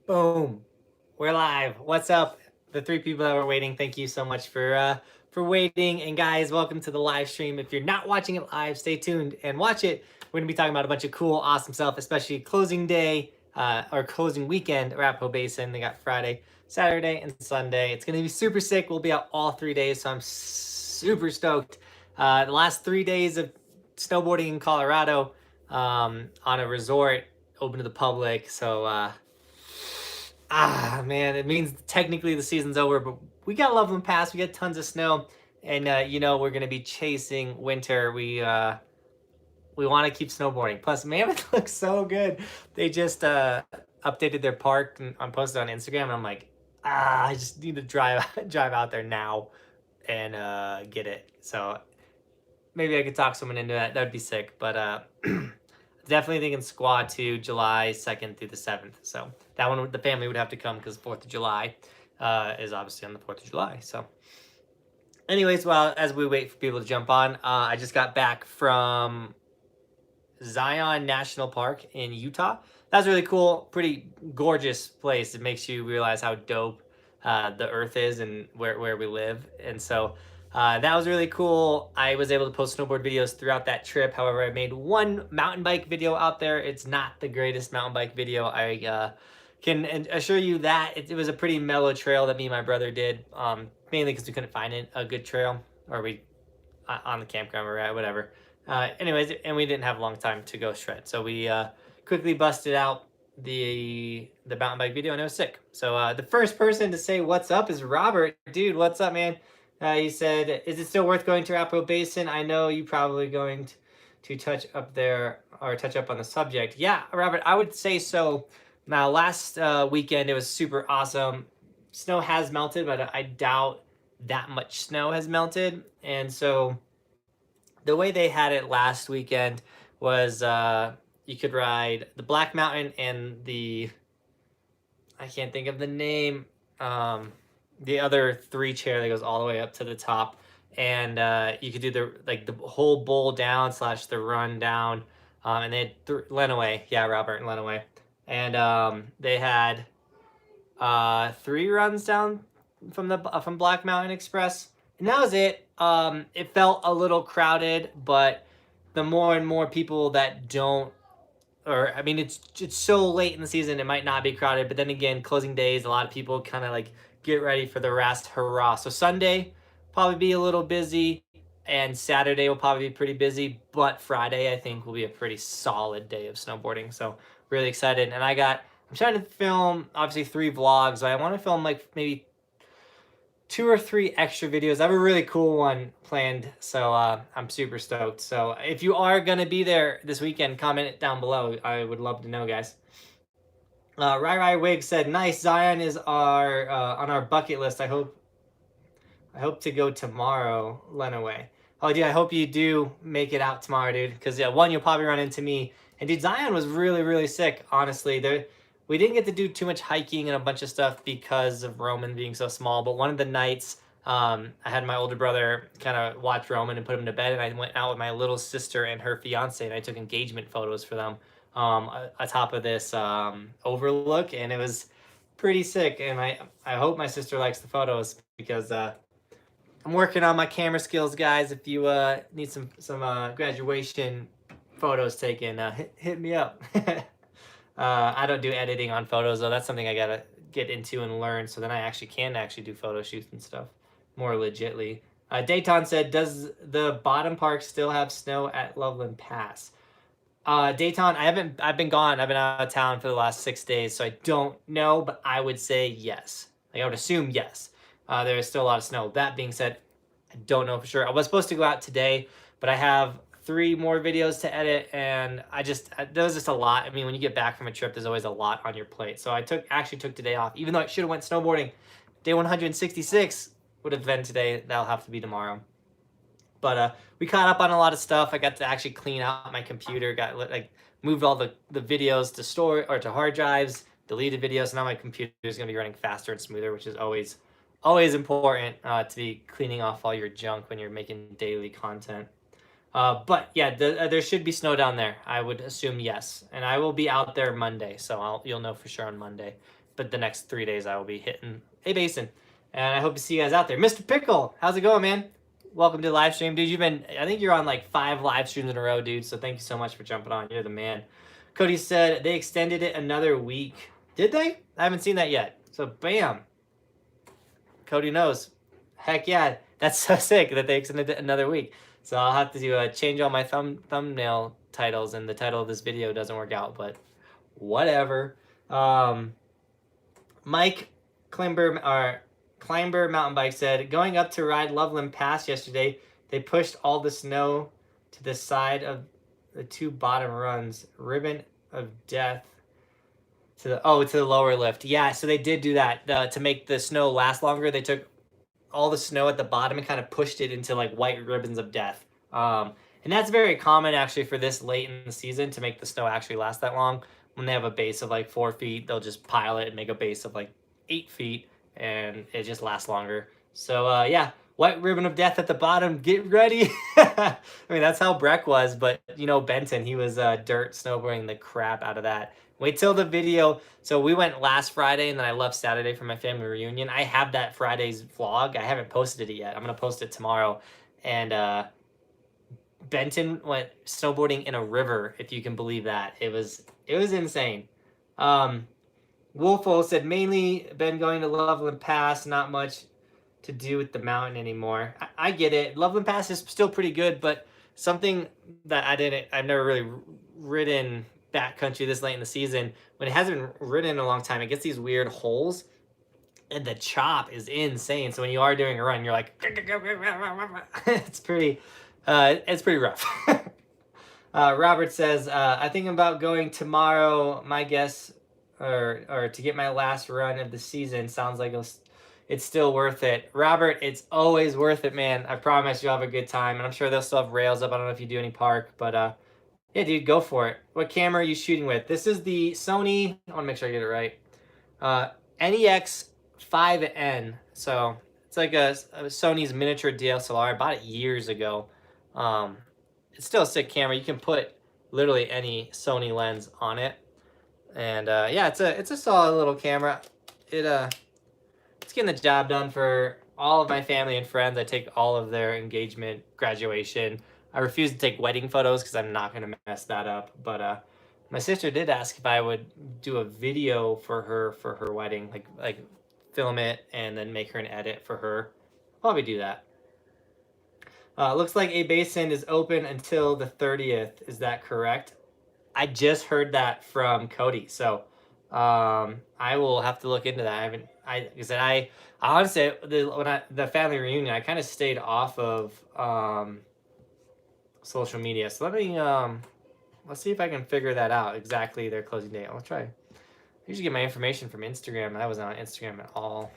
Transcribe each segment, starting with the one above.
Boom. We're live. What's up? The three people that were waiting, thank you so much for waiting. And guys, welcome to the live stream. If you're not watching it live, stay tuned and watch it. We're gonna be talking about a bunch of cool, awesome stuff, especially closing day or closing weekend, Arapahoe Basin. They got Friday, Saturday, and Sunday. It's gonna be super sick. We'll be out all 3 days, so I'm super stoked. The last 3 days of snowboarding in Colorado on a resort open to the public. So man, it means technically the season's over, but we got Loveland Pass. We got tons of snow, and we're gonna be chasing winter. We want to keep snowboarding. Plus, Mammoth looks so good. They just updated their park and I posted on Instagram, and I'm like, I just need to drive out there now and get it. So maybe I could talk someone into that. That would be sick. But definitely thinking Squad 2, July 2nd through the 7th. So that one, the family would have to come because 4th of July is obviously on the 4th of July. So anyways, well, as we wait for people to jump on, I just got back from Zion National Park in Utah. That's really cool. Pretty gorgeous place. It makes you realize how dope the earth is and where we live. And so that was really cool. I was able to post snowboard videos throughout that trip. However, I made one mountain bike video out there. It's not the greatest mountain bike video. I can assure you that it was a pretty mellow trail that me and my brother did, mainly because we couldn't find a good trail, or we on the campground we were at, whatever. Anyways, and we didn't have a long time to go shred, so we quickly busted out the mountain bike video, and it was sick. So the first person to say what's up is Robert. Dude, what's up, man? He said, is it still worth going to Arapahoe Basin? I know you probably going to touch up there or touch up on the subject. Yeah, Robert, I would say so. Now, last weekend, it was super awesome. Snow has melted, but I doubt that much snow has melted. And so the way they had it last weekend was you could ride the Black Mountain and I can't think of the name, the other three chair that goes all the way up to the top, and you could do the whole bowl down / the run down, and they had Lenawee, yeah, Robert and Lenawee, and they had 3 runs down from Black Mountain Express, and that was it. It felt a little crowded, but the more and more people that don't, or I mean, it's so late in the season, it might not be crowded, but then again, closing days, a lot of people kind of like get ready for the rest hurrah. So Sunday probably be a little busy, and Saturday will probably be pretty busy, but Friday I think will be a pretty solid day of snowboarding. So really excited. And I'm trying to film obviously 3 vlogs, but I want to film like maybe 2 or 3 extra videos. I have a really cool one planned, so I'm super stoked. So if you are gonna be there this weekend, comment it down below. I would love to know, guys. Rai Wig said, "Nice, Zion is our on our bucket list. I hope to go tomorrow, Lenawee." Oh, dude, I hope you do make it out tomorrow, dude. Because yeah, one, you'll probably run into me. And dude, Zion was really, really sick. Honestly, we didn't get to do too much hiking and a bunch of stuff because of Roman being so small. But one of the nights, I had my older brother kind of watch Roman and put him to bed, and I went out with my little sister and her fiance, and I took engagement photos for them atop of this overlook, and it was pretty sick. And I hope my sister likes the photos, because I'm working on my camera skills, guys. If you need some graduation photos taken, hit me up. I don't do editing on photos, though. That's something I gotta get into and learn, so then I actually can do photo shoots and stuff more legitly. Dayton said, does the bottom park still have snow at Loveland Pass? Dayton, I've been gone. I've been out of town for the last 6 days, so I don't know, but I would say yes. Like, I would assume yes. There is still a lot of snow. That being said, I don't know for sure. I was supposed to go out today, but I have 3 more videos to edit, and there was just a lot. I mean, when you get back from a trip, there's always a lot on your plate. So I actually took today off, even though I should have went snowboarding. Day 166 would have been today. That'll have to be tomorrow. But we caught up on a lot of stuff. I got to actually clean out my computer, moved all the videos to store or to hard drives, deleted videos. Now my computer is going to be running faster and smoother, which is always important to be cleaning off all your junk when you're making daily content. But yeah, there should be snow down there. I would assume yes, and I will be out there Monday, so you'll know for sure on Monday. but the next 3 days I will be hitting a Basin. And I hope to see you guys out there. Mr. Pickle, how's it going, man? Welcome to the live stream. Dude, I think you're on like 5 live streams in a row, dude. So thank you so much for jumping on. You're the man. Cody said they extended it another week. Did they? I haven't seen that yet. So bam. Cody knows. Heck yeah. That's so sick that they extended it another week. So I'll have to change all my thumbnail titles, and the title of this video doesn't work out, but whatever. Mike Climber Mountain Bike said, going up to ride Loveland Pass yesterday, they pushed all the snow to the side of the 2 bottom runs. Ribbon of death to the lower lift. Yeah, so they did do that to make the snow last longer. They took all the snow at the bottom and kind of pushed it into like white ribbons of death. And that's very common actually for this late in the season, to make the snow actually last that long. When they have a base of like 4 feet, they'll just pile it and make a base of like 8 feet, and it just lasts longer. So yeah, white ribbon of death at the bottom. Get ready. I mean, that's how Breck was, but you know, Benton, he was dirt snowboarding the crap out of that. Wait till the video. So we went last Friday, and then I left Saturday for my family reunion. I have that Friday's vlog. I haven't posted it yet. I'm gonna post it tomorrow. And Benton went snowboarding in a river, if you can believe that. It was insane. Wolfo said, mainly been going to Loveland Pass, not much to do with the mountain anymore. I get it. Loveland Pass is still pretty good, but something that I've never really ridden backcountry this late in the season, when it hasn't been ridden in a long time, it gets these weird holes, and the chop is insane. So when you are doing a run, you're like, it's pretty rough. Robert says, I think about going tomorrow. My guess, or to get my last run of the season. Sounds like it's still worth it. Robert, it's always worth it, man. I promise you'll have a good time. And I'm sure they'll still have rails up. I don't know if you do any park, but yeah, dude, go for it. What camera are you shooting with? This is the Sony, I want to make sure I get it right, NEX 5N. So it's like a Sony's miniature DSLR. I bought it years ago. It's still a sick camera. You can put literally any Sony lens on it. And yeah, it's a solid little camera. It's getting the job done for all of my family and friends. I take all of their engagement, graduation. I refuse to take wedding photos because I'm not going to mess that up. But my sister did ask if I would do a video for her wedding, like film it and then make her an edit for her. I'll probably do that. Looks like a Basin is open until the 30th. Is that correct? I just heard that from Cody. So I will have to look into that. I honestly, the family reunion, I kind of stayed off of social media. So let's see if I can figure that out, exactly their closing date. I'll try. I usually get my information from Instagram, and I wasn't on Instagram at all.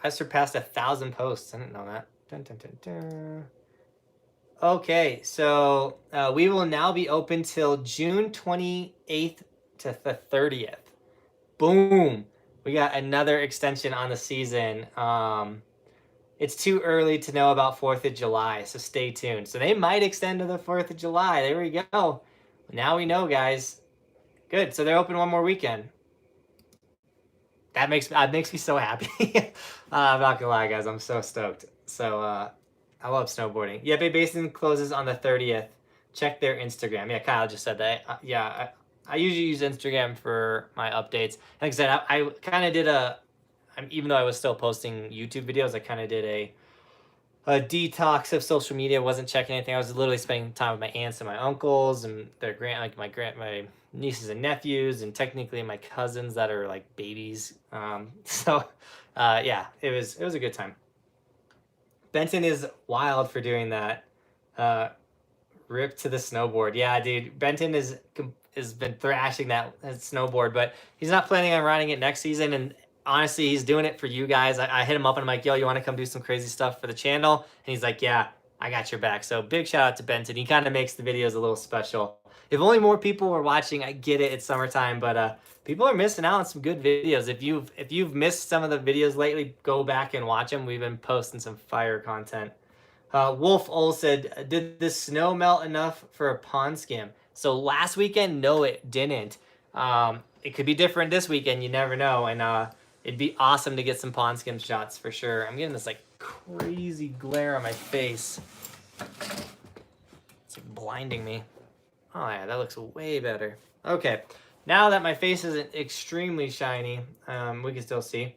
I surpassed 1,000 posts. I didn't know that. Dun, dun, dun, dun. Okay, so we will now be open till June 28th to the 30th. Boom. We got another extension on the season. It's too early to know about 4th of July, so stay tuned. So they might extend to the 4th of July. There we go. Now we know, guys. Good. So they're open one more weekend. That makes me so happy. I'm not gonna lie, guys. I'm so stoked. So I love snowboarding. Yeah, Bay Basin closes on the 30th. Check their Instagram. Yeah, Kyle just said that. Yeah, I usually use Instagram for my updates. Like I said, I kind of did even though I was still posting YouTube videos, I kind of did a detox of social media. Wasn't checking anything. I was literally spending time with my aunts and my uncles and their my nieces and nephews, and technically my cousins that are like babies. Yeah, it was a good time. Benton is wild for doing that. Rip to the snowboard. Yeah, dude, Benton has been thrashing that snowboard, but he's not planning on riding it next season. And honestly, he's doing it for you guys. I hit him up and I'm like, yo, you want to come do some crazy stuff for the channel? And he's like, yeah, I got your back. So big shout out to Benton. He kind of makes the videos a little special. If only more people were watching, I get it, it's summertime, but people are missing out on some good videos. If you've missed some of the videos lately, go back and watch them. We've been posting some fire content. Wolf Ol said, did the snow melt enough for a pond skim? So last weekend, no, it didn't. It could be different this weekend. You never know. And it'd be awesome to get some pond skim shots for sure. I'm getting this like crazy glare on my face. It's like blinding me. Oh yeah, that looks way better. Okay, now that my face isn't extremely shiny, we can still see.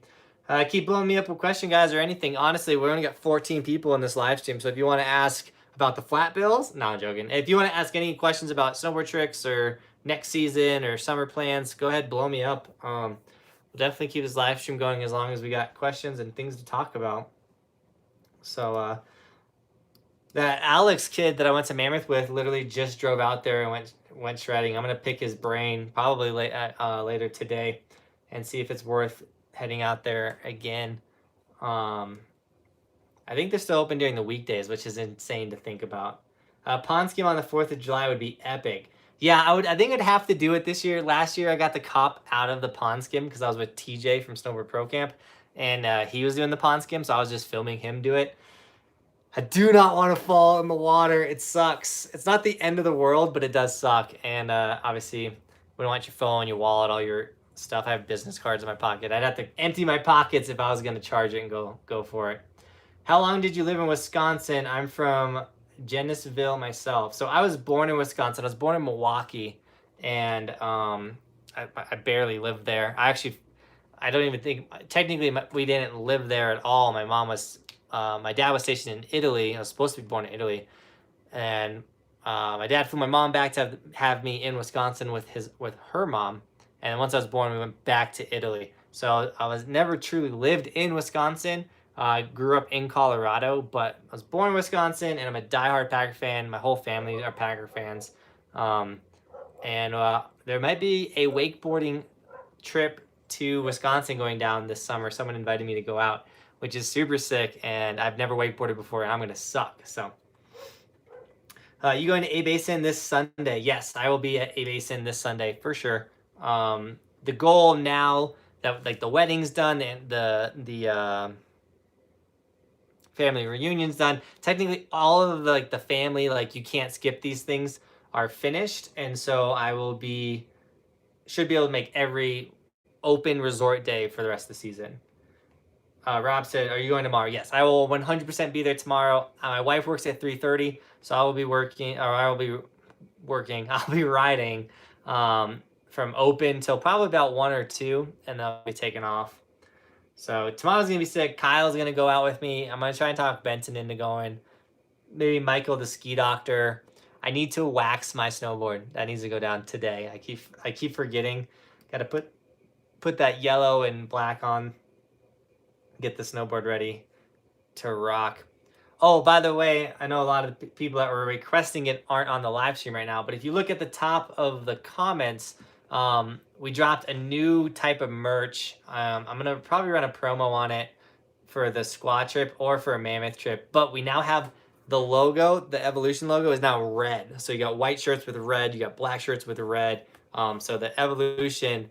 Keep blowing me up with questions, guys, or anything. Honestly, we only got 14 people in this live stream, so if you want to ask about the flat bills, no, I'm joking. If you want to ask any questions about snowboard tricks or next season or summer plans, go ahead, blow me up. We'll definitely keep this live stream going as long as we got questions and things to talk about. So that Alex kid that I went to Mammoth with literally just drove out there and went shredding. I'm gonna pick his brain probably later today and see if it's worth heading out there again. I think they're still open during the weekdays, which is insane to think about. Pond skim on the 4th of July would be epic. Yeah, I think I'd have to do it this year. Last year I got the cop out of the pond skim because I was with TJ from Snowboard Pro Camp, and he was doing the pond skim, so I was just filming him do it. I do not want to fall in the water. It sucks. It's not the end of the world, but it does suck. And obviously, we don't want your phone, your wallet, all your stuff. I have business cards in my pocket. I'd have to empty my pockets if I was going to charge it and go for it. How long did you live in Wisconsin? I'm from Genesville myself. So I was born in Wisconsin. I was born in Milwaukee, and I barely lived there. I don't even think, technically we didn't live there at all. My dad was stationed in Italy. I was supposed to be born in Italy, and my dad flew my mom back to have me in Wisconsin with her mom. And once I was born, we went back to Italy. So I was never truly lived in Wisconsin. I grew up in Colorado, but I was born in Wisconsin, and I'm a diehard Packer fan. My whole family are Packer fans. And there might be a wakeboarding trip to Wisconsin going down this summer. Someone invited me to go out, which is super sick, and I've never wakeboarded before, and I'm gonna suck. So, you going to A Basin this Sunday? Yes, I will be at A Basin this Sunday for sure. The goal now that like the wedding's done and the family reunion's done, technically all of the family, like you can't skip these things, are finished, and so I should be able to make every open resort day for the rest of the season. Rob said, are you going tomorrow? Yes, I will 100% be there tomorrow. My wife works at 3:30, so I'll be riding from open till probably about 1 or 2, and then I'll be taking off. So tomorrow's going to be sick. Kyle's going to go out with me. I'm going to try and talk Benson into going. Maybe Michael, the ski doctor. I need to wax my snowboard. That needs to go down today. I keep forgetting. Got to put that yellow and black on. Get the snowboard ready to rock. Oh, by the way, I know a lot of the people that were requesting it aren't on the live stream right now, but if you look at the top of the comments, we dropped a new type of merch. I'm going to probably run a promo on it for the squad trip or for a mammoth trip, but we now have the logo. The Evolution logo is now red. So you got white shirts with red, you got black shirts with red. So the Evolution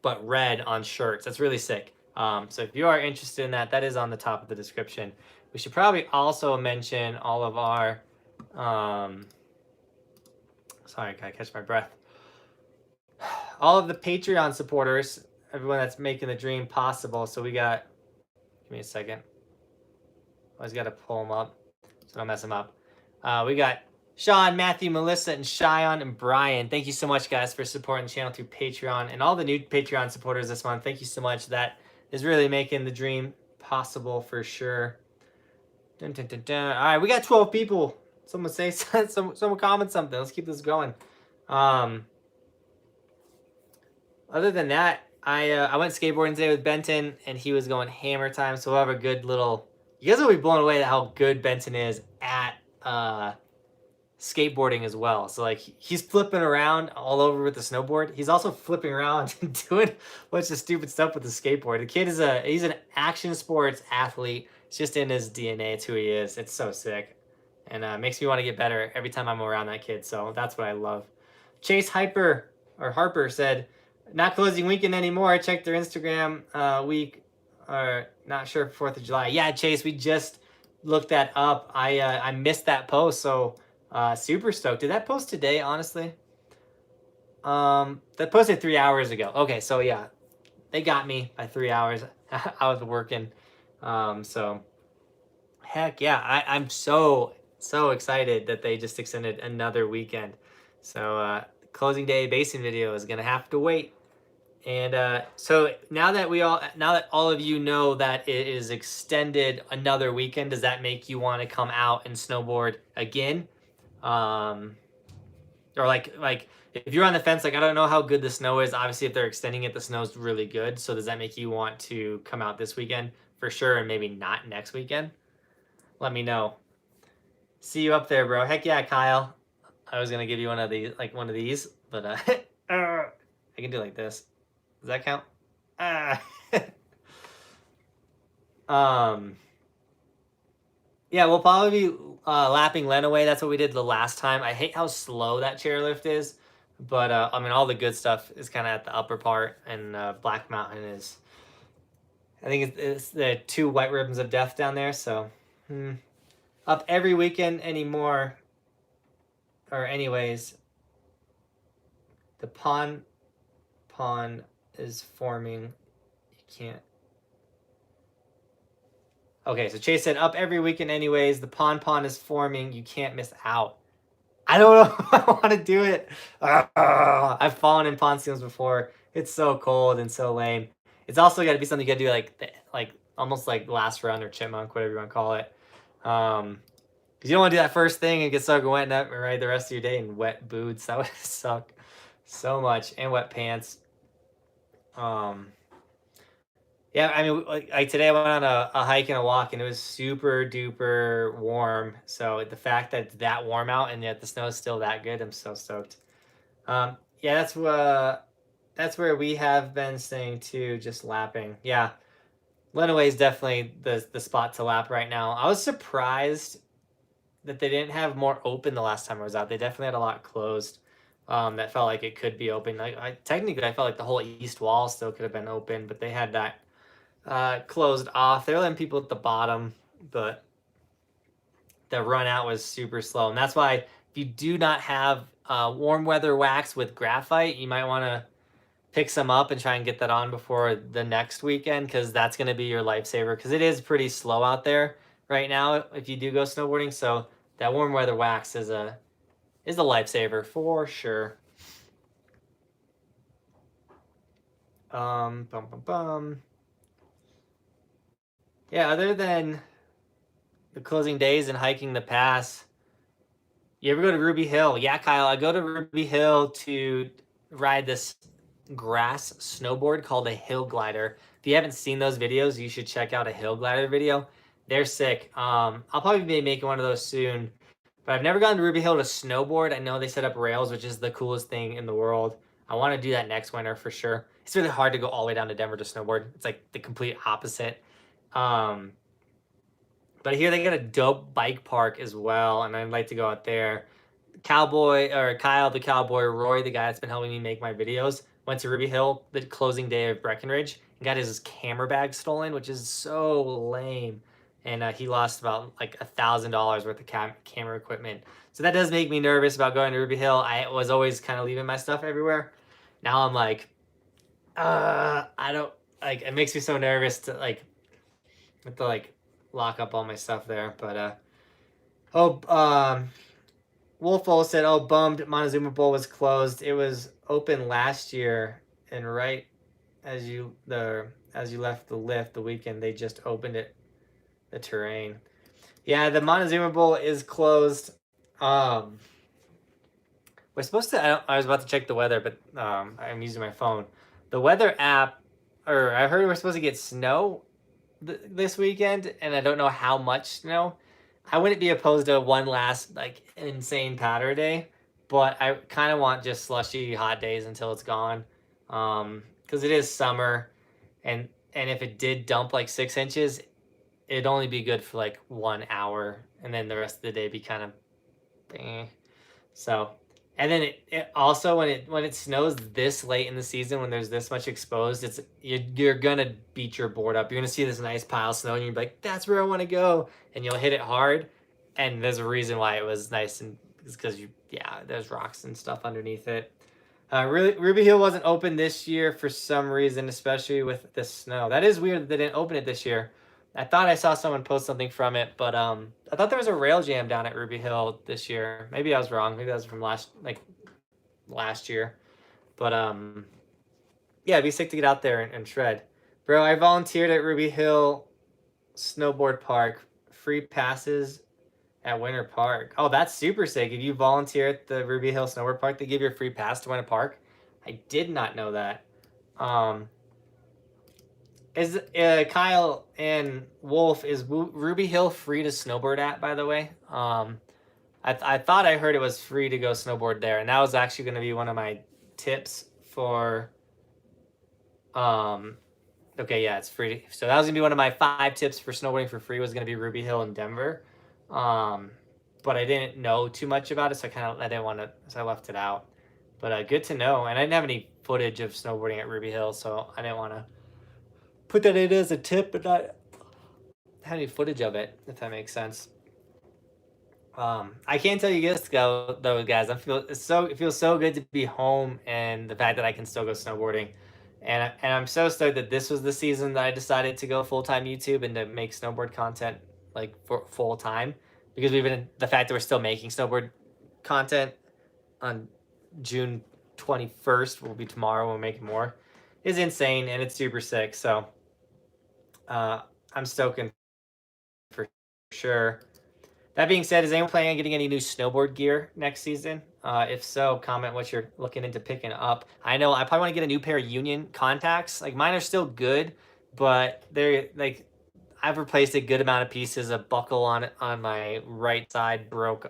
but red on shirts. That's really sick. So if you are interested in that, that is on the top of the description. We should probably also mention all of our, sorry, I gotta catch my breath. All of the Patreon supporters, everyone that's making the dream possible. So we got, give me a second. Always got to pull them up so don't mess them up. We got Sean, Matthew, Melissa, and Cheyenne, and Brian. Thank you so much, guys, for supporting the channel through Patreon. And all the new Patreon supporters this month, thank you so much. That is really making the dream possible for sure. Dun, dun, dun, dun. All right, we got 12 people. Someone say someone comment something. Let's keep this going. Other than that, I went skateboarding today with Benton, and he was going hammer time. So we'll have a good little. You guys will be blown away at how good Benton is at skateboarding as well. So like he's flipping around all over with the snowboard. He's also flipping around and doing a bunch of stupid stuff with the skateboard. The kid he's an action sports athlete. It's just in his DNA. It's who he is. It's so sick, and makes me want to get better every time I'm around that kid. So that's what I love. Chase Harper said, not closing weekend anymore. I checked their Instagram week. Not sure for 4th of July. Yeah, Chase, we just looked that up. I missed that post, so Super stoked. Did that post today, honestly? That posted 3 hours ago. Okay, so yeah, they got me by 3 hours. I was working. So heck yeah, I'm so excited that they just extended another weekend. So closing day Basin video is gonna have to wait. And so now that all of you know that it is extended another weekend, does that make you want to come out and snowboard again? Or like if you're on the fence, like I don't know how good the snow is. Obviously, if they're extending it, the snow's really good. So does that make you want to come out this weekend for sure, and maybe not next weekend? Let me know. See you up there, bro. Heck yeah, Kyle. I was gonna give you one of these, but I can do like this. Does that count? Ah. Yeah, we'll probably be lapping Len away. That's what we did the last time. I hate how slow that chairlift is, but I mean, all the good stuff is kind of at the upper part, and Black Mountain is. I think it's the 2 white ribbons of death down there. So, up every weekend anymore. Or anyways, the pond is forming. You can't. Okay, so Chase said, up every weekend anyways. The pond is forming. You can't miss out. I don't know if I want to do it. I've fallen in pond seals before. It's so cold and so lame. It's also got to be something you got to do like almost like last run or chipmunk, whatever you want to call it. Because you don't want to do that first thing and get soaking wet and ride the rest of your day in wet boots. That would suck so much. And wet pants. Yeah, I mean, like today I went on a hike and a walk, and it was super duper warm. So the fact that it's that warm out and yet the snow is still that good, I'm so stoked. Yeah, that's where we have been staying too, just lapping. Yeah, Lenaway is definitely the spot to lap right now. I was surprised that they didn't have more open the last time I was out. They definitely had a lot closed. That felt like it could be open. Technically, I felt like the whole east wall still could have been open, but they had that closed off. They were letting people at the bottom, but the run out was super slow. And that's why if you do not have warm weather wax with graphite, you might want to pick some up and try and get that on before the next weekend, because that's going to be your lifesaver, because it is pretty slow out there right now if you do go snowboarding. So that warm weather wax is a lifesaver for sure. Yeah, other than the closing days and hiking the pass, you ever go to Ruby Hill? Yeah, Kyle, I go to Ruby Hill to ride this grass snowboard called a hill glider. If you haven't seen those videos, you should check out a hill glider video. They're sick. I'll probably be making one of those soon, but I've never gone to Ruby Hill to snowboard. I know they set up rails, which is the coolest thing in the world. I want to do that next winter for sure. It's really hard to go all the way down to Denver to snowboard. It's like the complete opposite. But I hear they got a dope bike park as well, and I'd like to go out there. Kyle, the Cowboy, Roy, the guy that's been helping me make my videos, went to Ruby Hill the closing day of Breckenridge and got his camera bag stolen, which is so lame. And he lost about like $1,000 worth of camera equipment. So that does make me nervous about going to Ruby Hill. I was always kind of leaving my stuff everywhere. Now I'm like, I don't like. It makes me so nervous to have to lock up all my stuff there. But Wolfo said, "Oh, bummed. Montezuma Bowl was closed. It was open last year, and right as you left the lift the weekend, they just opened it, the terrain. Yeah, the Montezuma Bowl is closed. We're supposed to. I was about to check the weather, but I'm using my phone. The weather app, or I heard we're supposed to get snow this weekend, and I don't know how much snow. I wouldn't be opposed to one last insane powder day, but I kind of want just slushy hot days until it's gone, because it is summer, and if it did dump like 6 inches, it'd only be good for like 1 hour, and then the rest of the day be kind of, So, and then it also when it snows this late in the season, when there's this much exposed, you're gonna beat your board up. You're gonna see this nice pile of snow, and you're like, that's where I want to go, and you'll hit it hard. And there's a reason why it was nice and because there's rocks and stuff underneath it. Ruby Hill wasn't open this year for some reason, especially with the snow. That is weird that they didn't open it this year. I thought I saw someone post something from it, but I thought there was a rail jam down at Ruby Hill this year. Maybe I was wrong. Maybe that was from last year. But yeah, it'd be sick to get out there and shred. Bro, I volunteered at Ruby Hill Snowboard Park. Free passes at Winter Park. Oh, that's super sick. If you volunteer at the Ruby Hill Snowboard Park, they give you a free pass to Winter Park. I did not know that. Is Kyle and Wolf, is Ruby Hill free to snowboard at, by the way? I thought I heard it was free to go snowboard there, and that was actually going to be one of my tips for okay, yeah, it's free. So that was gonna be one of my 5 tips for snowboarding for free, was gonna be Ruby Hill in Denver. But I didn't know too much about it, so I didn't want to, so I left it out. But good to know. And I didn't have any footage of snowboarding at Ruby Hill, so I didn't want to put that in as a tip, but not have any footage of it, if that makes sense. I can't tell you this though, guys. It feels so good to be home, and the fact that I can still go snowboarding. And I'm so stoked that this was the season that I decided to go full-time YouTube and to make snowboard content like for full-time, because the fact that we're still making snowboard content on June 21st, will be tomorrow, we'll make more, is insane, and it's super sick. So I'm stoked for sure. That being said, is anyone planning on getting any new snowboard gear next season? If so, comment what you're looking into picking up. I know I probably want to get a new pair of Union contacts. Like, mine are still good, but they're like, I've replaced a good amount of pieces. A buckle on my right side broke,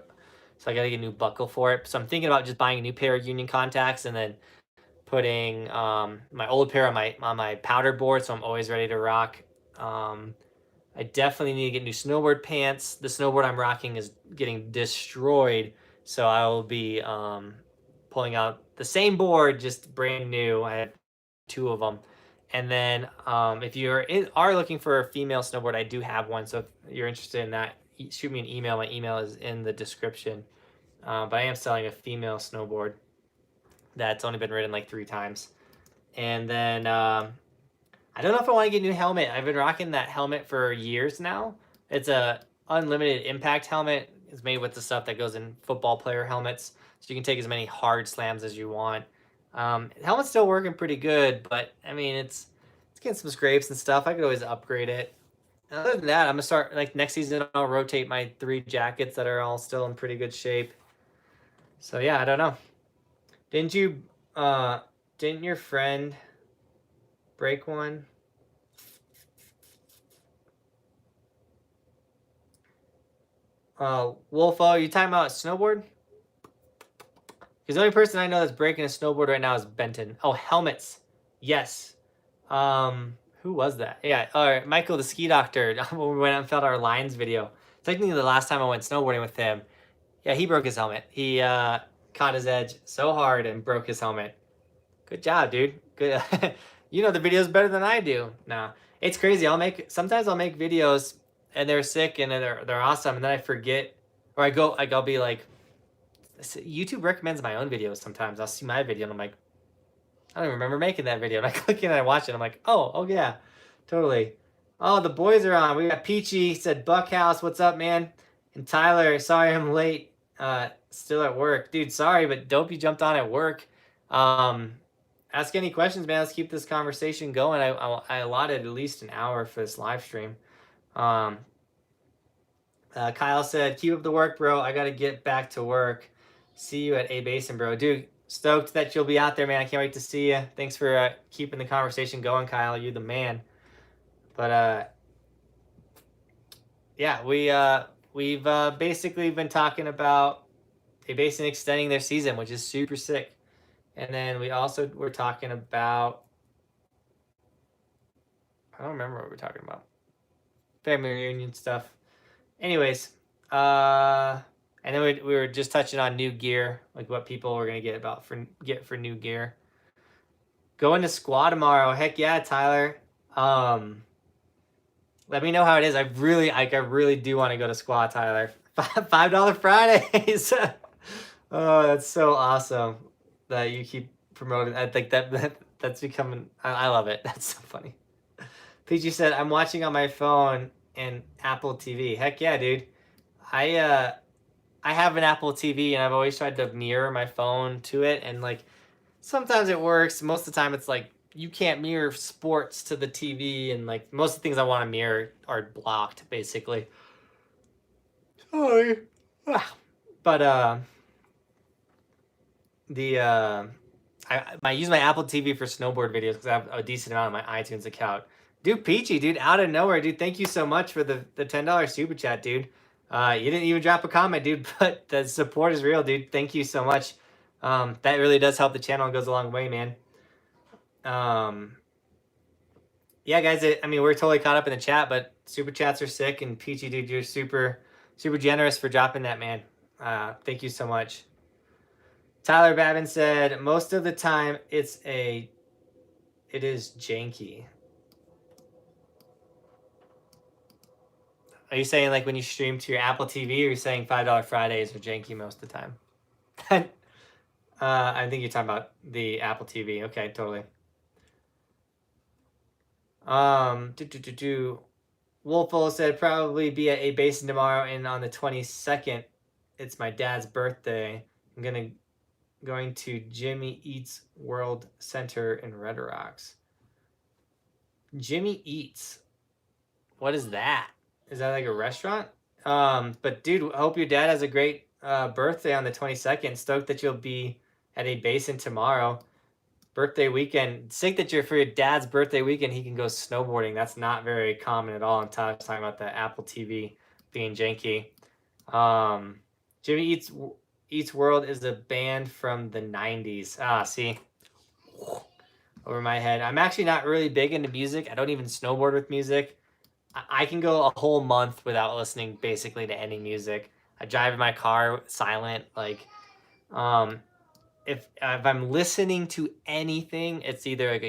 so I gotta get a new buckle for it. So I'm thinking about just buying a new pair of Union contacts and then putting my old pair on my powder board, so I'm always ready to rock. I definitely need to get new snowboard pants. The snowboard I'm rocking is getting destroyed, so I will be pulling out the same board, just brand new. I have 2 of them. And then if you are looking for a female snowboard, I do have one. So if you're interested in that, shoot me an email. My email is in the description. But I am selling a female snowboard that's only been ridden like 3 times. And then I don't know if I want to get a new helmet. I've been rocking that helmet for years now. It's a unlimited impact helmet. It's made with the stuff that goes in football player helmets, so you can take as many hard slams as you want. The helmet's still working pretty good, but I mean, it's getting some scrapes and stuff. I could always upgrade it. And other than that, I'm gonna start, like, next season I'll rotate my 3 jackets that are all still in pretty good shape. So yeah, I don't know. Didn't your friend break one? Wolfo, you talking about a snowboard? Because the only person I know that's breaking a snowboard right now is Benton. Oh, helmets. Yes. Who was that? Yeah, all right, Michael, the ski doctor, when we went out and filmed our Lions video. Technically, the last time I went snowboarding with him, yeah, he broke his helmet. He caught his edge so hard and broke his helmet. Good job, dude. Good. You know the videos better than I do. No, it's crazy. Sometimes I'll make videos and they're sick and they're awesome, and then I forget, or I'll be like, YouTube recommends my own videos sometimes. I'll see my video and I'm like, I don't even remember making that video. And I click in and I watch it. I'm like, oh yeah, totally. Oh, the boys are on. We got Peachy, said Buckhouse, what's up, man? And Tyler, sorry I'm late. Still at work. Dude, sorry, but dope you jumped on at work. Ask any questions, man. Let's keep this conversation going. I allotted at least an hour for this live stream. Kyle said, keep up the work, bro. I got to get back to work. See you at Basin, bro. Dude, stoked that you'll be out there, man. I can't wait to see you. Thanks for keeping the conversation going, Kyle. You're the man. But yeah, we've basically been talking about Basin extending their season, which is super sick. And then we're talking about, I don't remember what we're talking about. Family reunion stuff. Anyways, and then we were just touching on new gear, like what people were gonna get for new gear. Going to Squaw tomorrow. Heck yeah, Tyler. Let me know how it is. I really do want to go to Squaw, Tyler. $5 Fridays. Oh, that's so awesome that you keep promoting. I think that's becoming. I love it. That's so funny. PG said, "I'm watching on my phone and Apple TV." Heck yeah, dude. I uh I have an Apple TV and I've always tried to mirror my phone to it, and like sometimes it works. Most of the time it's like you can't mirror sports to the TV, and like most of the things I want to mirror are blocked basically. Sorry. But the I use my Apple TV for snowboard videos because I have a decent amount on my iTunes account. Dude, Peachy, dude, out of nowhere, dude. Thank you so much for the $10 super chat, dude. You didn't even drop a comment, dude, but the support is real, dude. Thank you so much. That really does help the channel and goes a long way, man. Yeah, guys. I mean, we're totally caught up in the chat, but super chats are sick, and Peachy, dude, you're super generous for dropping that, man. Thank you so much. Tyler Babin said, most of the time it is janky. Are you saying like when you stream to your Apple TV, or are you saying $5 Fridays are janky most of the time? I think you're talking about the Apple TV. Okay, totally. Wolfo said probably be at a Basin tomorrow, and on the 22nd, it's my dad's birthday. I'm going to Jimmy Eats World Center in Red Rocks. Jimmy Eats. What is that? Is that like a restaurant? But dude, I hope your dad has a great birthday on the 22nd. Stoked that you'll be at a Basin tomorrow. Birthday weekend. Sick that you're for your dad's birthday weekend. He can go snowboarding. That's not very common at all. And Tyler's talking about the Apple TV being janky. Jimmy Eats World is a band from the 90s. Ah, see, over my head. I'm actually not really big into music. I don't even snowboard with music. I can go a whole month without listening basically to any music. I drive in my car silent. Like, if I'm listening to anything, it's either like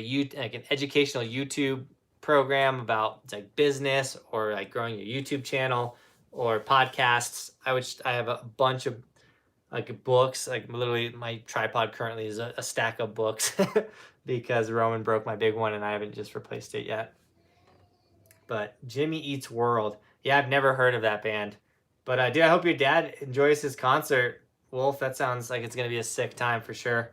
an educational YouTube program about like business, or like growing your YouTube channel, or podcasts. I have a bunch of like books. Like literally, my tripod currently is a stack of books because Roman broke my big one and I haven't just replaced it yet. But Jimmy Eats World. Yeah, I've never heard of that band. But dude, I hope your dad enjoys his concert. Wolf, that sounds like it's going to be a sick time for sure.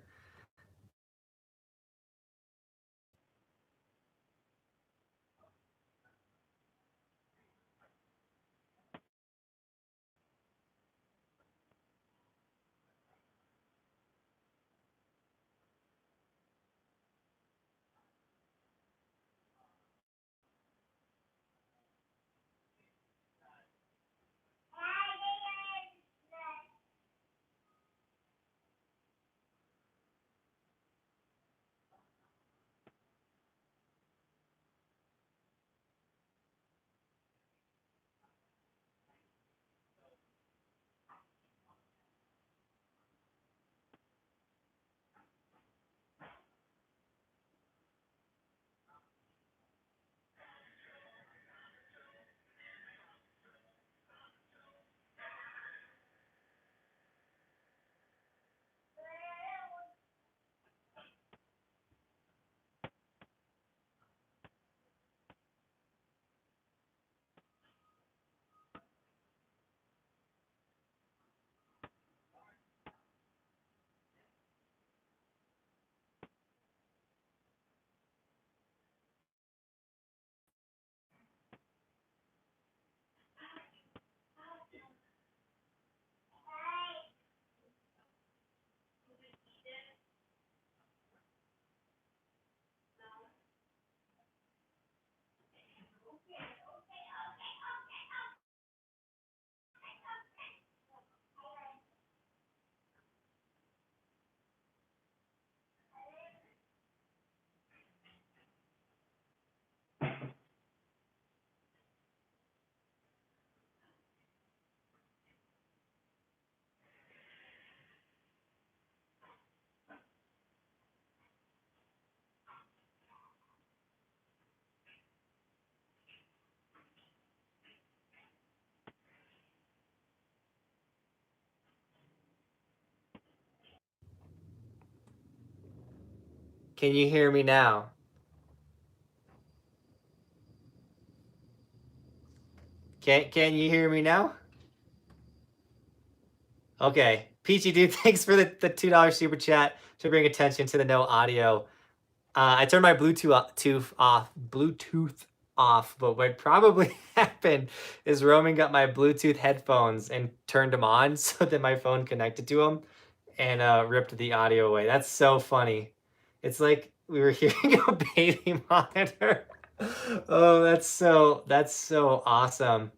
Can you hear me now? Can you hear me now? Okay. Peachy dude, thanks for the $2 super chat to bring attention to the no audio. I turned my Bluetooth off, but what probably happened is Roman got my Bluetooth headphones and turned them on so that my phone connected to them and ripped the audio away. That's so funny. It's like we were hearing a baby monitor. Oh, that's so awesome.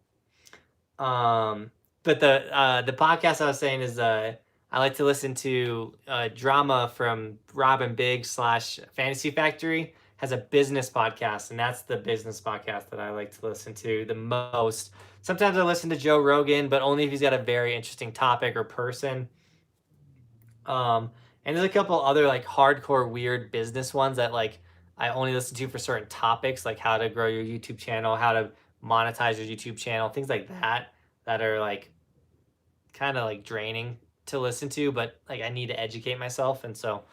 But the podcast I was saying is I like to listen to drama from Robin Big / Fantasy Factory has a business podcast, and that's the business podcast that I like to listen to the most. Sometimes I listen to Joe Rogan, but only if he's got a very interesting topic or person. And there's a couple other like hardcore weird business ones that like I only listen to for certain topics, like how to grow your YouTube channel, how to monetize your YouTube channel, things like that that are like kind of like draining to listen to, but like I need to educate myself. And so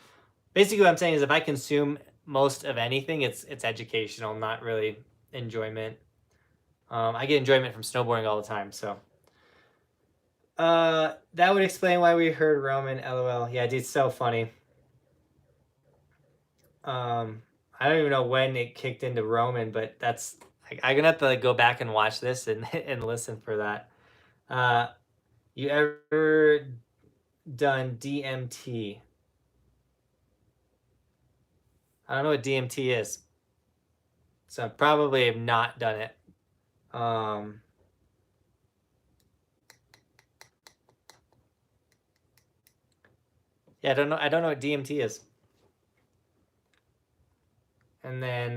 basically what I'm saying is if I consume most of anything, it's educational, not really enjoyment. I get enjoyment from snowboarding all the time, so that would explain why we heard Roman. LOL. Yeah, dude, so funny. I don't even know when it kicked into Roman, but that's I'm gonna have to like go back and watch this and and listen for that. You ever done DMT? I don't know what DMT is, so I probably have not done it. Yeah, I don't know. I don't know what DMT is. And then,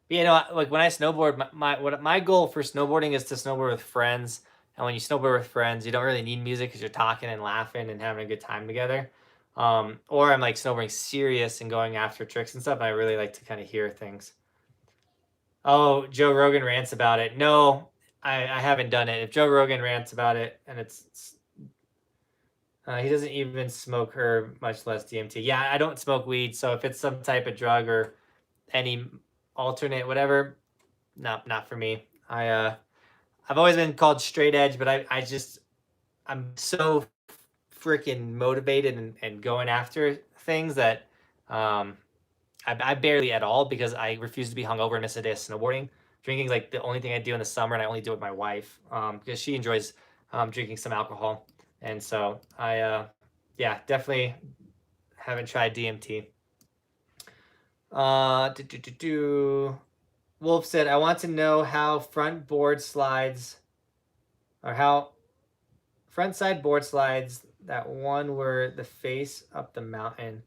you know, like when I snowboard, my goal for snowboarding is to snowboard with friends. And when you snowboard with friends, you don't really need music because you're talking and laughing and having a good time together. Or I'm like snowboarding serious and going after tricks and stuff. And I really like to kind of hear things. Oh, Joe Rogan rants about it. No, I haven't done it. If Joe Rogan rants about it and it's he doesn't even smoke herb, much less DMT. Yeah, I don't smoke weed, so if it's some type of drug or any alternate whatever, no, not for me. I've always been called straight edge, but I'm so freaking motivated and going after things that I barely at all because I refuse to be hungover and miss a day of snowboarding. Drinking is like the only thing I do in the summer, and I only do it with my wife because she enjoys drinking some alcohol. And so yeah, definitely haven't tried DMT. Wolf said, I want to know how front board slides, or how front side board slides, that one where the face up the mountain.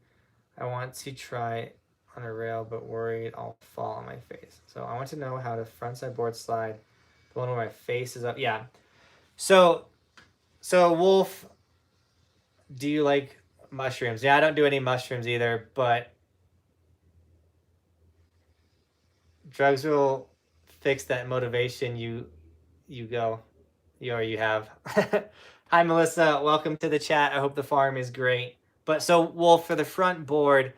I want to try on a rail, but worried I'll fall on my face. So I want to know how to front side board slide, the one where my face is up. Yeah. So Wolf, do you like mushrooms? Yeah, I don't do any mushrooms either, but drugs will fix that motivation you go, you have. Hi, Melissa. Welcome to the chat. I hope the farm is great. But so, Wolf, for the front board,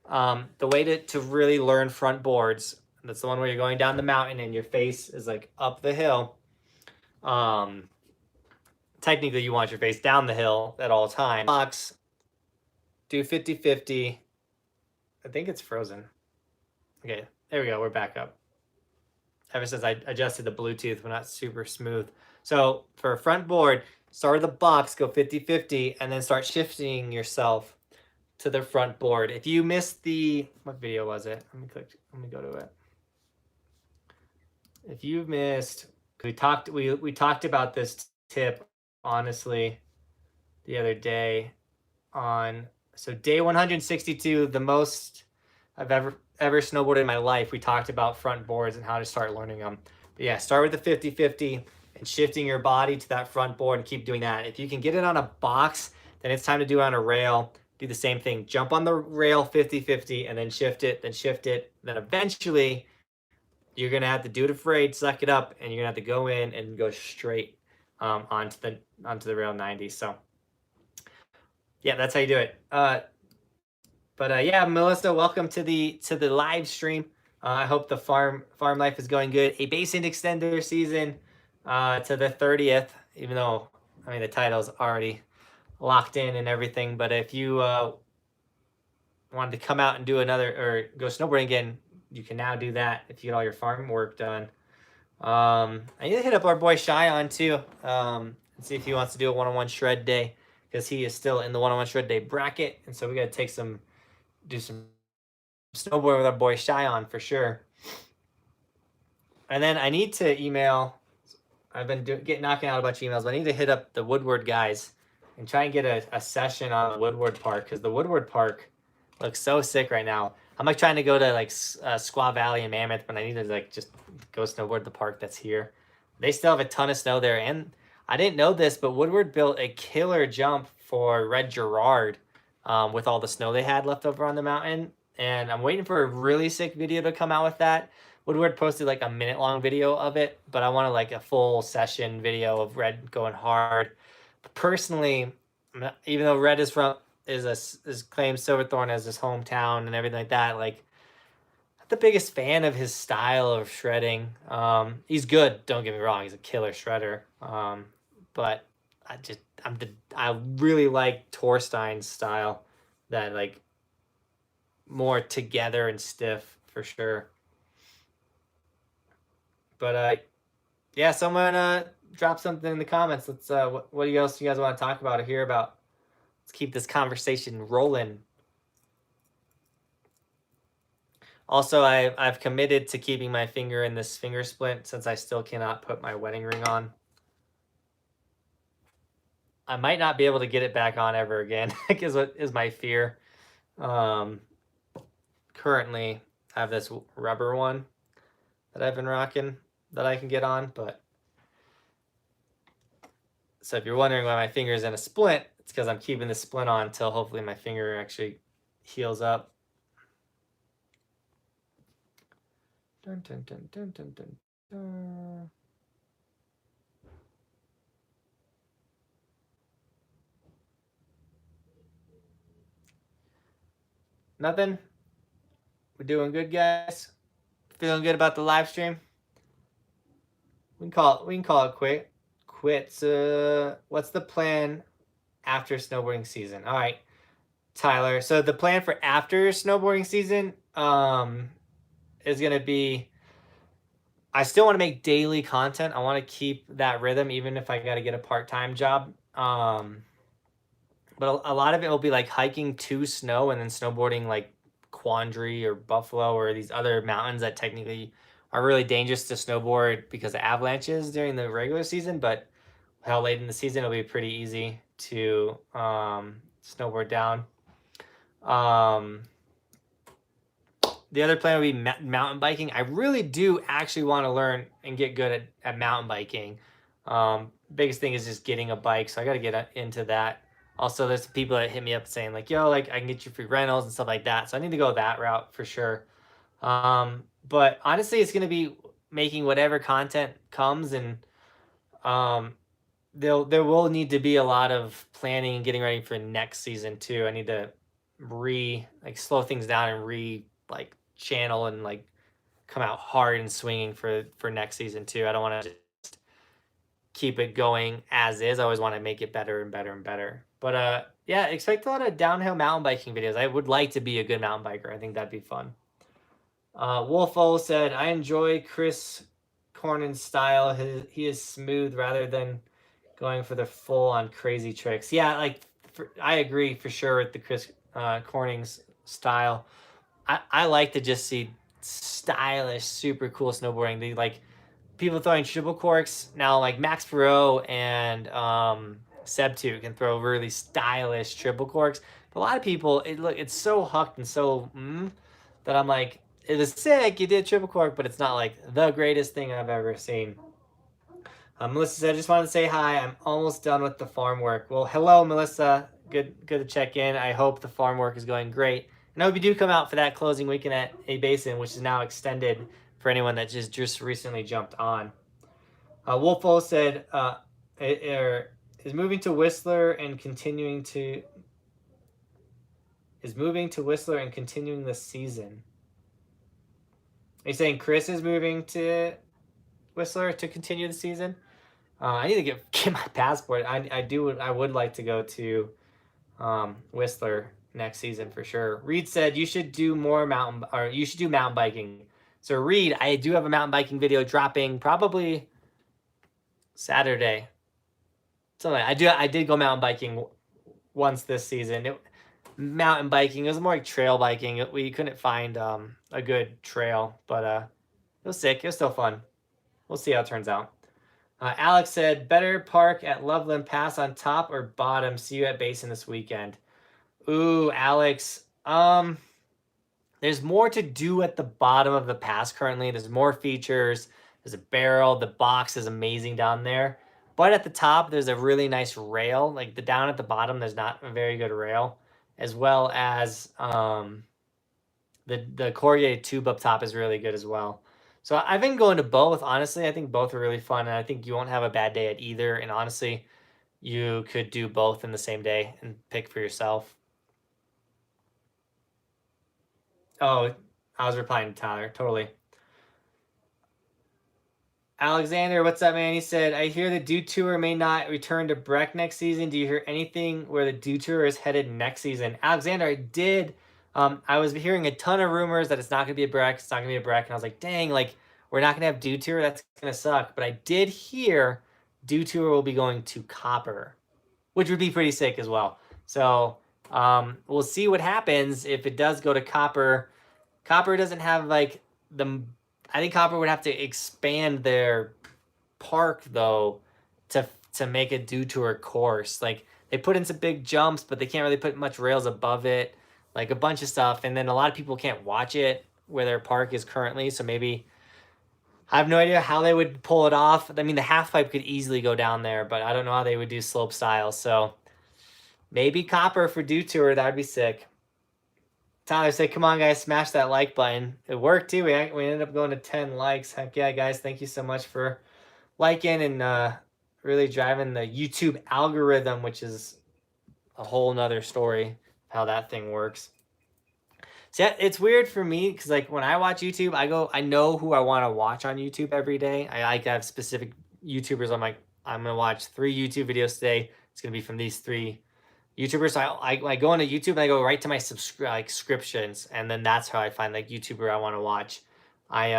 the way to really learn front boards, that's the one where you're going down the mountain and your face is like up the hill. Technically, you want your face down the hill at all times. Box, do 50-50. I think it's frozen. Okay, there we go. We're back up. Ever since I adjusted the Bluetooth, we're not super smooth. So for a front board, start with the box, go 50-50, and then start shifting yourself to the front board. If you missed the, what video was it? Let me go to it. If you've missed, we talked about this tip, honestly, the other day on, so day 162, the most I've ever snowboarded in my life. We talked about front boards and how to start learning them. But yeah, start with the 50-50 and shifting your body to that front board and keep doing that. If you can get it on a box, then it's time to do it on a rail. Do the same thing. Jump on the rail 50-50 and then shift it, then shift it. Then eventually you're gonna have to do it afraid, suck it up, and you're gonna have to go in and go straight onto the rail 90. So Yeah, that's how you do it. Yeah, Melissa, welcome to the live stream. I hope the farm life is going good. A Basin extender season to the 30th, even though I mean the title's already locked in and everything. But if you wanted to come out and do another or go snowboarding again, you can now do that if you get all your farm work done. I need to hit up our boy Cheyenne too, and see if he wants to do a one-on-one shred day, because he is still in the one-on-one shred day bracket, and so we got to do some snowboard with our boy Cheyenne for sure. And then I need to email. I've been knocking out a bunch of emails, but I need to hit up the Woodward guys and try and get a session on the Woodward Park, because the Woodward Park looks so sick right now. I'm like trying to go to like Squaw Valley and Mammoth, but I need to like just go snowboard the park that's here. They still have a ton of snow there, and I didn't know this, but Woodward built a killer jump for Red Gerard with all the snow they had left over on the mountain, and I'm waiting for a really sick video to come out with that. Woodward posted like a minute-long video of it, but I wanted like a full session video of Red going hard. But personally, even though Red is claims Silverthorne as his hometown and everything like that, like, not the biggest fan of his style of shredding. He's good, don't get me wrong, he's a killer shredder. But I really like Torstein's style, that like more together and stiff for sure. But yeah, someone drop something in the comments. Let's what else you guys want to talk about or hear about? Let's keep this conversation rolling. Also, I've committed to keeping my finger in this finger splint, since I still cannot put my wedding ring on. I might not be able to get it back on ever again, is what is my fear. Currently, I have this rubber one that I've been rocking that I can get on, but so if you're wondering why my finger's in a splint, it's because I'm keeping the splint on until hopefully my finger actually heals up. Dun, dun, dun, dun, dun, dun, dun. Nothing? We're doing good, guys? Feeling good about the live stream? We can call it quits. What's the plan after snowboarding season? All right, Tyler. So the plan for after snowboarding season is gonna be, I still want to make daily content. I want to keep that rhythm, even if I got to get a part-time job. But a lot of it will be like hiking to snow and then snowboarding like Quandary or Buffalo or these other mountains that technically are really dangerous to snowboard because of avalanches during the regular season. But how late in the season it'll be pretty easy to snowboard down. The other plan would be mountain biking. I really do actually want to learn and get good at mountain biking. Biggest thing is just getting a bike, so I got to get into that. Also, there's people that hit me up saying like, yo, like I can get you free rentals and stuff like that. So I need to go that route for sure. But honestly, it's going to be making whatever content comes, and there will need to be a lot of planning and getting ready for next season too. I need to slow things down and channel and like come out hard and swinging for next season too. I don't want to just keep it going as is. I always want to make it better and better and better. But yeah, expect a lot of downhill mountain biking videos. I would like to be a good mountain biker. I think that'd be fun. Wolfo said, I enjoy Chris Cornyn's style. He is smooth rather than going for the full on crazy tricks. Yeah, I agree for sure with the Chris Cornyn's style. I like to just see stylish, super cool snowboarding. They like people throwing triple corks now. Like Max Perot and Seb2 can throw really stylish triple corks. But a lot of people, it's so hucked and so that I'm like, it was sick. You did triple cork, but it's not like the greatest thing I've ever seen. Melissa said, I just wanted to say hi. I'm almost done with the farm work. Well, hello, Melissa. Good to check in. I hope the farm work is going great. And I hope you do come out for that closing weekend at A Basin, which is now extended for anyone that just recently jumped on. Wolfo said, is moving to Whistler and continuing to is moving to Whistler and continuing the season. Are you saying Chris is moving to Whistler to continue the season? I need to get my passport. I would like to go to Whistler next season for sure. Reed said you should do mountain biking. So Reed, I do have a mountain biking video dropping probably Saturday. Something I did go mountain biking once this season. Mountain biking, it was more like trail biking. We couldn't find a good trail, but it was sick. It was still fun. We'll see how it turns out. Alex said, better park at Loveland Pass on top or bottom. See you at Basin this weekend. Ooh, Alex. There's more to do at the bottom of the pass currently. There's more features. There's a barrel. The box is amazing down there. But at the top, there's a really nice rail. Like down at the bottom, there's not a very good rail. As well as the corrugated tube up top is really good as well. So I've been going to both. Honestly, I think both are really fun. And I think you won't have a bad day at either. And honestly, you could do both in the same day and pick for yourself. Oh, I was replying to Tyler. Totally. Alexander, what's up, man? He said, I hear the Dew Tour may not return to Breck next season. Do you hear anything where the Dew Tour is headed next season? Alexander, I did. I was hearing a ton of rumors that it's not going to be a Breck. It's not going to be a Breck. And I was like, dang, like, we're not going to have Dew Tour. That's going to suck. But I did hear Dew Tour will be going to Copper, which would be pretty sick as well. So we'll see what happens if it does go to Copper. Copper doesn't have, like, I think Copper would have to expand their park, though, to make a Dew Tour course. Like, they put in some big jumps, but they can't really put much rails above it. Like, a bunch of stuff. And then a lot of people can't watch it where their park is currently. So maybe, I have no idea how they would pull it off. I mean, the half pipe could easily go down there, but I don't know how they would do slope style. So maybe Copper for Dew Tour. That would be sick. Tyler said, come on, guys, smash that like button. It worked, too. We ended up going to 10 likes. Heck yeah, guys. Thank you so much for liking and really driving the YouTube algorithm, which is a whole nother story, how that thing works. So, yeah, it's weird for me because, like, when I watch YouTube, I know who I want to watch on YouTube every day. I like to have specific YouTubers. I'm like, I'm going to watch 3 YouTube videos today. It's going to be from these 3 YouTubers. So I go into YouTube and I go right to my subscriptions, and then that's how I find like YouTuber I want to watch. I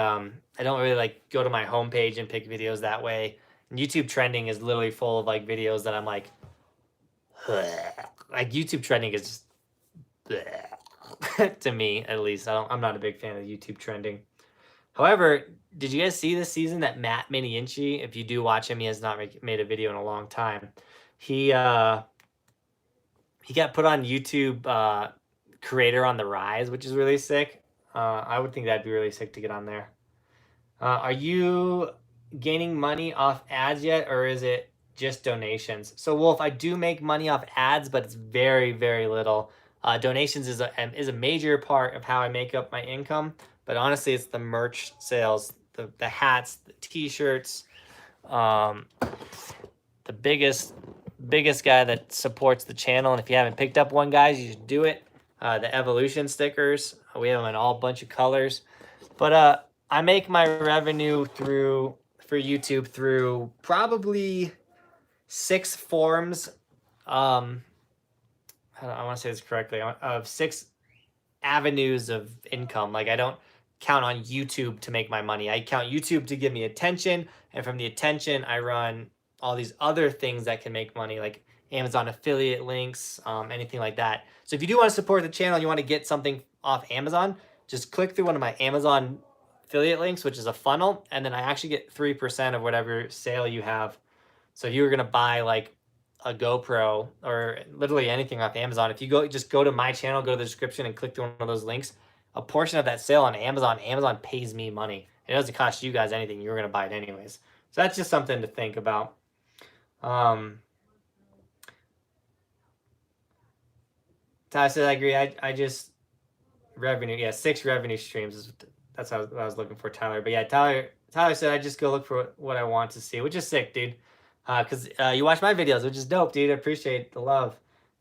don't really like go to my homepage and pick videos that way. And YouTube trending is literally full of like videos that I'm like YouTube trending is just to me at least. I'm not a big fan of YouTube trending. However, did you guys see this season that Matt Miniinchi? If you do watch him, he has not made a video in a long time. He got put on YouTube Creator on the Rise, which is really sick. I would think that'd be really sick to get on there. Are you gaining money off ads yet, or is it just donations? So, Wolf, I do make money off ads, but it's very, very little. Donations is a major part of how I make up my income. But honestly, it's the merch sales, the hats, the T-shirts. The biggest guy that supports the channel, and if you haven't picked up one, guys, you should do it. The Evolution stickers, we have them in all bunch of colors. But I make my revenue for YouTube through probably 6 forms. I want to say this correctly. Of 6 avenues of income. Like, I don't count on YouTube to make my money. I count YouTube to give me attention, and from the attention, I run all these other things that can make money, like Amazon affiliate links, anything like that. So if you do want to support the channel, you want to get something off Amazon, just click through one of my Amazon affiliate links, which is a funnel, and then I actually get 3% of whatever sale you have. So if you were going to buy like a GoPro or literally anything off Amazon, if you just go to my channel, go to the description and click through one of those links, a portion of that sale on Amazon pays me money. It doesn't cost you guys anything. You're going to buy it anyways. So that's just something to think about. Tyler said, I agree. I just revenue. Yeah, 6 revenue streams. That's what I was looking for, Tyler. But yeah, Tyler said, I just go look for what I want to see, which is sick, dude. Because you watch my videos, which is dope, dude. I appreciate the love.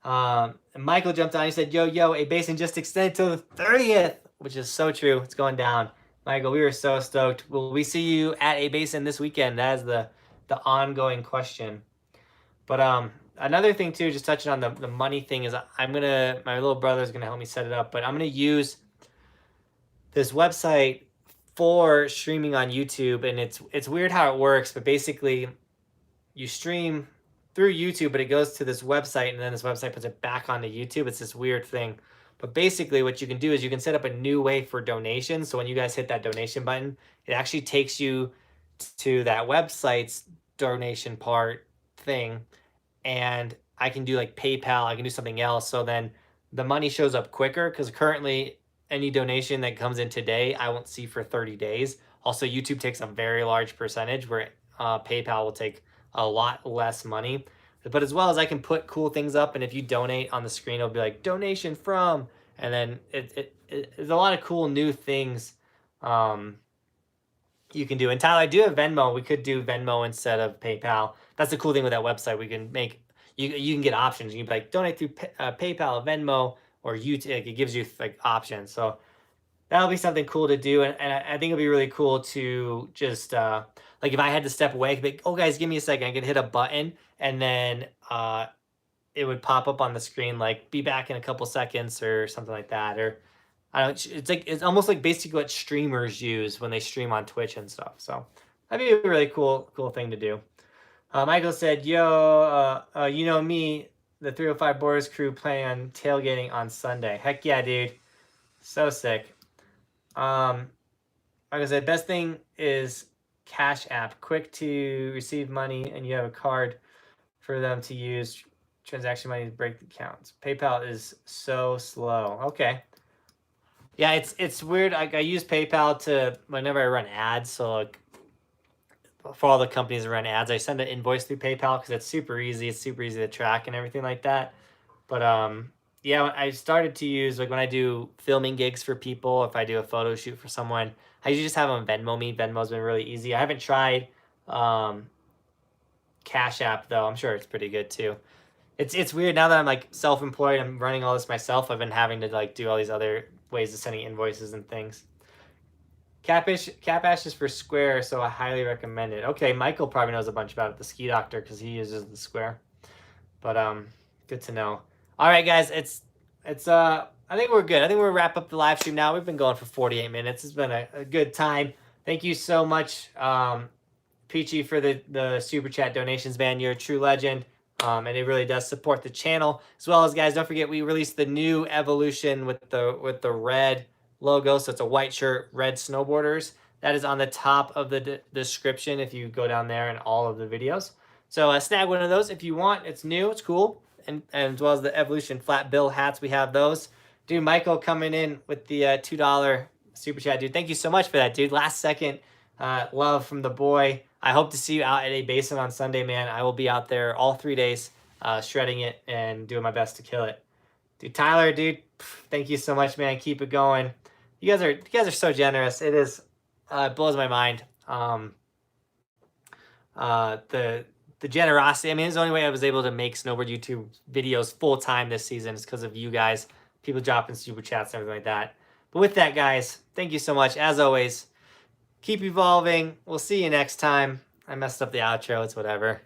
And Michael jumped on. He said, yo, a Basin just extended till the 30th, which is so true. It's going down. Michael, we were so stoked. Will we see you at a Basin this weekend? That is the ongoing question. But another thing too, just touching on the money thing, is my little brother's gonna help me set it up, but I'm gonna use this website for streaming on YouTube, and it's weird how it works, but basically you stream through YouTube, but it goes to this website, and then this website puts it back onto YouTube. It's this weird thing. But basically what you can do is you can set up a new way for donations. So when you guys hit that donation button, it actually takes you to that website's donation part thing. And I can do like PayPal, I can do something else. So then the money shows up quicker, because currently any donation that comes in today, I won't see for 30 days. Also, YouTube takes a very large percentage, where PayPal will take a lot less money. But as well as I can put cool things up, and if you donate on the screen, it'll be like donation from, and then it's a lot of cool new things you can do. And Tyler, I do have Venmo. We could do Venmo instead of PayPal. That's the cool thing with that website. We can make, you can get options. You can be like donate through PayPal, Venmo, or YouTube. It gives you like options. So that'll be something cool to do. And I think it'll be really cool to just like if I had to step away, I could be like, oh guys, give me a second. I could hit a button, and then it would pop up on the screen like be back in a couple seconds or something like that. Or I don't. It's almost like basically what streamers use when they stream on Twitch and stuff. So that'd be a really cool thing to do. Michael said, "Yo, you know me, the 305 Boys crew planning on tailgating on Sunday. Heck yeah, dude, so sick." Like I said, best thing is Cash App, quick to receive money, and you have a card for them to use. Transaction money to break the counts. PayPal is so slow. Okay. Yeah, it's weird. I use PayPal to whenever I run ads. So like for all the companies that run ads, I send an invoice through PayPal because it's super easy. It's super easy to track and everything like that. But yeah, I started to use, like when I do filming gigs for people, if I do a photo shoot for someone, I usually just have them Venmo me. Venmo's been really easy. I haven't tried Cash App though. I'm sure it's pretty good too. It's weird now that I'm like self-employed. I'm running all this myself. I've been having to like do all these other ways of sending invoices and things. Cap Ash is for Square, so I highly recommend it. Okay, Michael probably knows a bunch about it, the Ski Doctor, because he uses the Square. But good to know. All right, guys, it's I think we're good. I think we'll wrap up the live stream now. We've been going for 48 minutes. It's been a good time. Thank you so much, Peachy, for the super chat donations, man. You're a true legend. And it really does support the channel, as well as, guys, don't forget we released the new evolution with the red logo. So it's a white shirt, red snowboarders. That is on the top of the description if you go down there in all of the videos. So snag one of those if you want. It's new, it's cool, and as well as the evolution flat bill hats, we have those. Dude, Michael coming in with the $2 super chat, dude. Thank you so much for that, dude. Last second love from the boy. I hope to see you out at a Basin on Sunday, man. I will be out there all 3 days, shredding it and doing my best to kill it. Dude, Tyler, dude, thank you so much, man. Keep it going. You guys are so generous. It is, it blows my mind. The generosity. I mean, it's the only way I was able to make snowboard YouTube videos full time this season is because of you guys, people dropping super chats and everything like that. But with that, guys, thank you so much. As always, keep evolving. We'll see you next time. I messed up the outro. It's whatever.